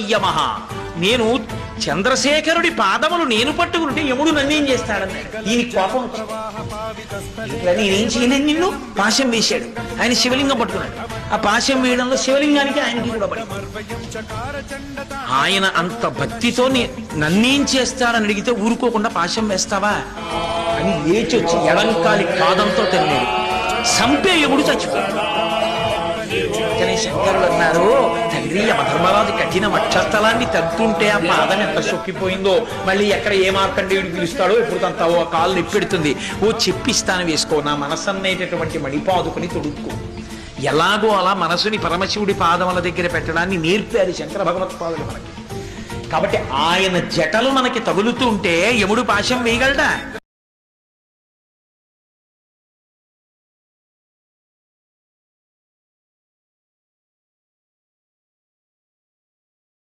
సంయమః. నేను చంద్రశేఖరుడి పాదములు నేను పట్టుకుంటే యముడు నన్నేం చేస్తాడన్నాడు. దీనికి కోపం వచ్చింది. నేనేం చేయలేను, నిన్ను పాశం వేశాడు. ఆయన శివలింగం పట్టుకున్నాడు. ఆ పాశం వేయడంలో శివలింగానికి ఆయనకి కూడా పడింది. ఆయన అంత భక్తితో నన్నేం చేస్తాడని అడిగితే ఊరుకోకుండా పాశం వేస్తావా అని లేచి వచ్చి ఎడంకాలి పాదంతో తన్నాడు. సంపే యముడు చచ్చిపోయాడు. కానీ శంకరులు అన్నారు, తండ్రి యమధర్మరాజు కఠిన వక్షస్థలాన్ని తగ్గుతుంటే ఆ పాదం ఎంత సొక్కిపోయిందో, మళ్ళీ ఎక్కడ ఏ మార్కండేయుడు పిలుస్తాడో ఎప్పుడు తంతావో ఆ కాళ్ళు నిప్పెడుతుంది. ఓ చెప్పిస్తాను వేసుకో, నా మనసు అనేటటువంటి మణిపాదుకుని తొడుక్కో. ఎలాగో అలా మనసుని పరమశివుడి పాదముల దగ్గర పెట్టడాన్ని నేర్పారు శంకర భగవత్పాదులు మనకి. కాబట్టి ఆయన జటలు మనకి తగులుతూ ఉంటే యముడు పాశం వేయగలడా?